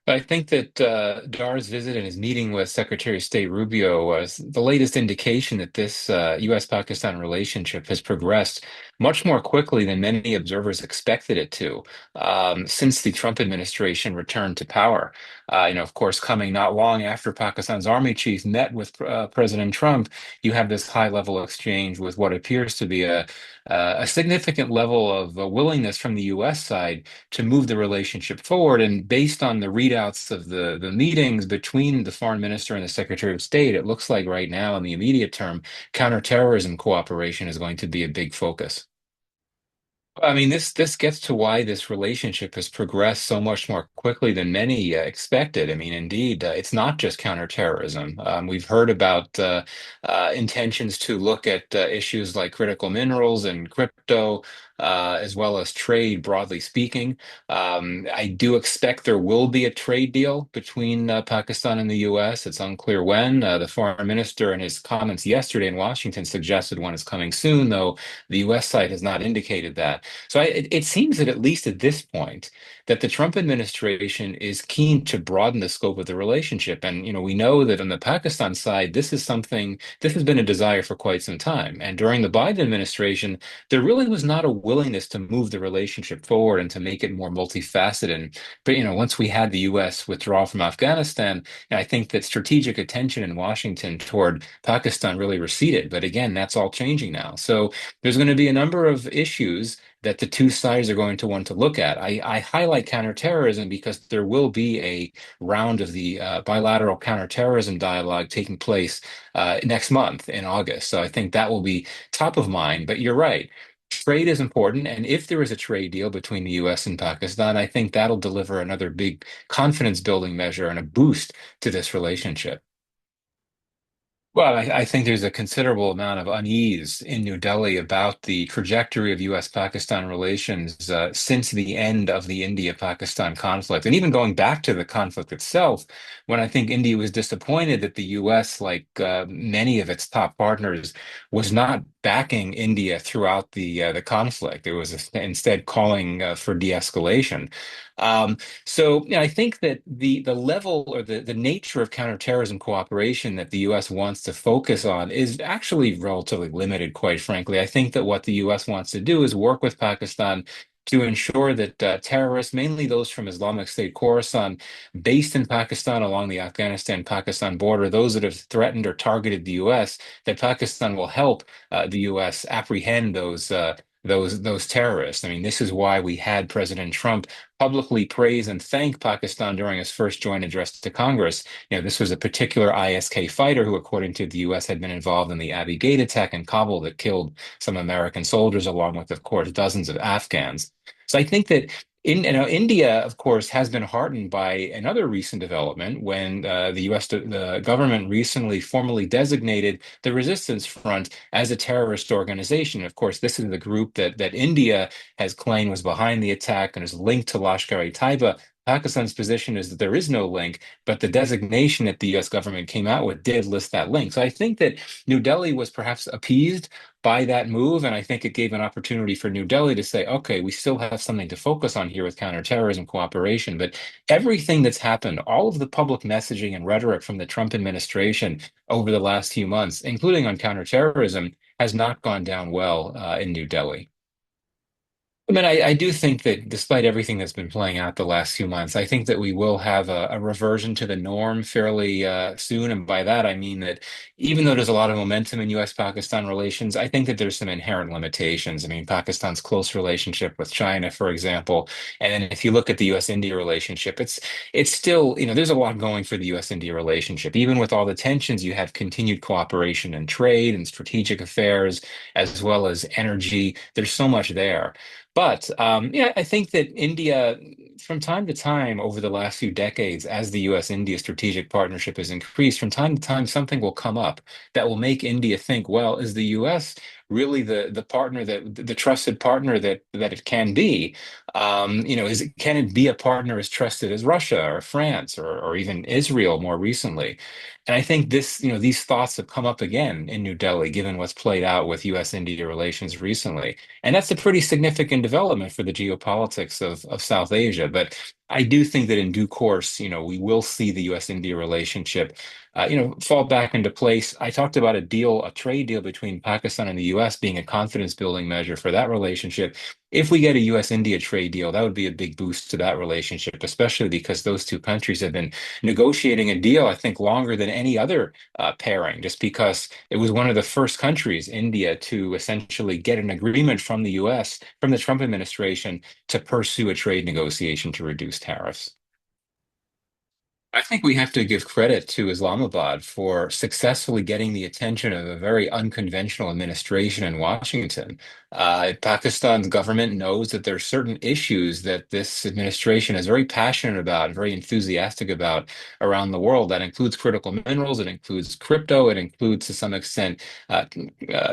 I think that Dar's visit and his meeting with Secretary of State Rubio was the latest indication that this U.S.-Pakistan relationship has progressed much more quickly than many observers expected it to since the Trump administration returned to power. Of course, coming not long after Pakistan's army chief met with President Trump, you have this high-level exchange with what appears to be a significant level of willingness from the U.S. side to move the relationship forward. And based on the readouts of the meetings between the foreign minister and the secretary of state, it looks like right now in the immediate term, counterterrorism cooperation is going to be a big focus. I mean, this gets to why this relationship has progressed so much more quickly than many expected. I mean, indeed, it's not just counterterrorism. We've heard about intentions to look at issues like critical minerals and crypto, as well as trade, broadly speaking. I do expect there will be a trade deal between Pakistan and the U.S. It's unclear when. The foreign minister in his comments yesterday in Washington suggested one is coming soon, though the U.S. side has not indicated that. So it seems that at least at this point, that the Trump administration is keen to broaden the scope of the relationship. And, we know that on the Pakistan side, this has been a desire for quite some time. And during the Biden administration, there really was not a willingness to move the relationship forward and to make it more multifaceted. But, once we had the U.S. withdraw from Afghanistan, I think that strategic attention in Washington toward Pakistan really receded. But again, that's all changing now. So there's going to be a number of issues that the two sides are going to want to look at. I highlight counterterrorism because there will be a round of the bilateral counterterrorism dialogue taking place next month in August. So I think that will be top of mind. But you're right. Trade is important. And if there is a trade deal between the US and Pakistan, I think that'll deliver another big confidence building measure and a boost to this relationship. Well, I think there's a considerable amount of unease in New Delhi about the trajectory of U.S.-Pakistan relations since the end of the India-Pakistan conflict. And even going back to the conflict itself, when I think India was disappointed that the U.S., like many of its top partners, was not backing India throughout the conflict. It was instead calling for de-escalation. So, I think that the level or the nature of counterterrorism cooperation that the U.S. wants to focus on is actually relatively limited, quite frankly. I think that what the U.S. wants to do is work with Pakistan to ensure that terrorists, mainly those from Islamic State Khorasan, based in Pakistan along the Afghanistan-Pakistan border, those that have threatened or targeted the U.S., that Pakistan will help the U.S. apprehend those terrorists. I mean, this is why we had President Trump publicly praise and thank Pakistan during his first joint address to Congress. This was a particular ISK fighter who, according to the U.S., had been involved in the Abbey Gate attack in Kabul that killed some American soldiers, along with, of course, dozens of Afghans. So I think that India, of course, has been heartened by another recent development when the U.S. The government recently formally designated the Resistance Front as a terrorist organization. Of course, this is the group that India has claimed was behind the attack and is linked to Lashkar-e-Taiba. Pakistan's position is that there is no link, but the designation that the U.S. government came out with did list that link. So I think that New Delhi was perhaps appeased by that move, and I think it gave an opportunity for New Delhi to say, okay, we still have something to focus on here with counterterrorism cooperation. But everything that's happened, all of the public messaging and rhetoric from the Trump administration over the last few months, including on counterterrorism, has not gone down well in New Delhi. I mean, I do think that despite everything that's been playing out the last few months, I think that we will have a reversion to the norm fairly soon. And by that, I mean that even though there's a lot of momentum in U.S.-Pakistan relations, I think that there's some inherent limitations. I mean, Pakistan's close relationship with China, for example, and then if you look at the U.S.-India relationship, it's still, there's a lot going for the U.S.-India relationship. Even with all the tensions, you have continued cooperation in trade and strategic affairs, as well as energy. There's so much there. But I think that India, from time to time over the last few decades, as the U.S.-India strategic partnership has increased, from time to time something will come up that will make India think, well, is the U.S. really the partner that the trusted partner that it can be? Can it be a partner as trusted as Russia or France or even Israel more recently? And I think these thoughts have come up again in New Delhi, given what's played out with U.S.-India relations recently. And that's a pretty significant development for the geopolitics of South Asia. But I do think that in due course, we will see the U.S.-India relationship, fall back into place. I talked about a trade deal between Pakistan and the U.S. being a confidence building measure for that relationship. If we get a U.S.-India trade deal, that would be a big boost to that relationship, especially because those two countries have been negotiating a deal, I think, longer than any other pairing, just because it was one of the first countries, India, to essentially get an agreement from the U.S., from the Trump administration, to pursue a trade negotiation to reduce tariffs. I think we have to give credit to Islamabad for successfully getting the attention of a very unconventional administration in Washington. Pakistan's government knows that there are certain issues that this administration is very passionate about, very enthusiastic about around the world. That includes critical minerals, it includes crypto, it includes to some extent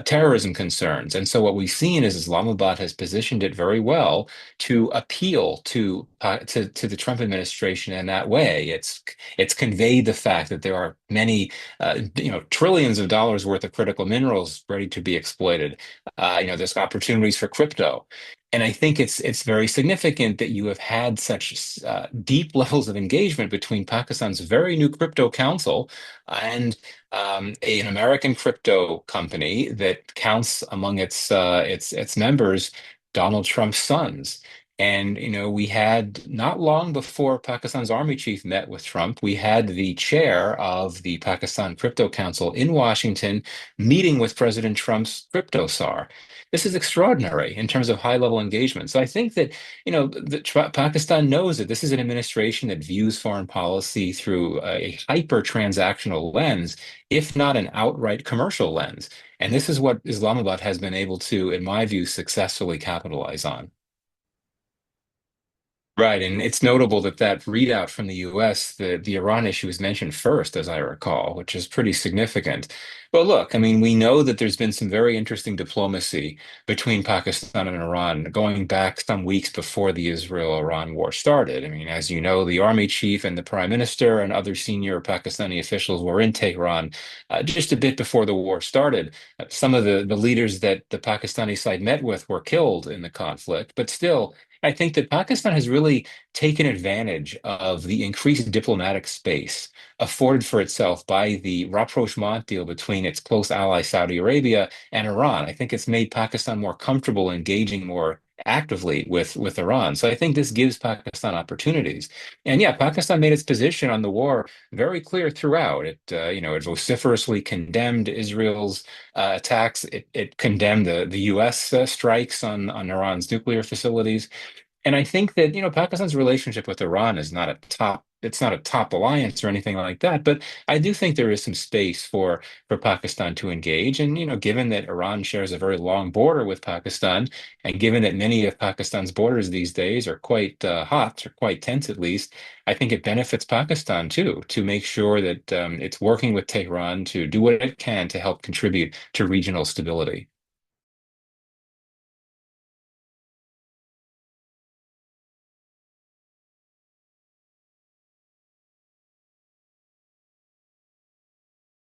terrorism concerns. And so what we've seen is Islamabad has positioned it very well to appeal to the Trump administration in that way. It's conveyed the fact that there are many, trillions of dollars worth of critical minerals ready to be exploited. There's opportunities for crypto. And I think it's very significant that you have had such deep levels of engagement between Pakistan's very new crypto council and an American crypto company that counts among its members Donald Trump's sons. And, we had not long before Pakistan's army chief met with Trump, we had the chair of the Pakistan Crypto Council in Washington meeting with President Trump's crypto czar. This is extraordinary in terms of high level engagement. So I think that, Pakistan knows that this is an administration that views foreign policy through a hyper transactional lens, if not an outright commercial lens. And this is what Islamabad has been able to, in my view, successfully capitalize on. Right, and it's notable that that readout from the U.S., the Iran issue is mentioned first, as I recall, which is pretty significant. But look, I mean, we know that there's been some very interesting diplomacy between Pakistan and Iran going back some weeks before the Israel-Iran war started. I mean, as you know, the army chief and the prime minister and other senior Pakistani officials were in Tehran just a bit before the war started. Some of the leaders that the Pakistani side met with were killed in the conflict, but still. I think that Pakistan has really taken advantage of the increased diplomatic space afforded for itself by the rapprochement deal between its close ally Saudi Arabia and Iran. I think it's made Pakistan more comfortable engaging more actively with Iran. So I think this gives Pakistan opportunities. And yeah, Pakistan made its position on the war very clear throughout. It vociferously condemned Israel's attacks. It condemned the U.S. Strikes on Iran's nuclear facilities. And I think that, Pakistan's relationship with Iran is not it's not a top alliance or anything like that, but I do think there is some space for Pakistan to engage. And, given that Iran shares a very long border with Pakistan, and given that many of Pakistan's borders these days are quite hot or quite tense at least, I think it benefits Pakistan too, to make sure that it's working with Tehran to do what it can to help contribute to regional stability.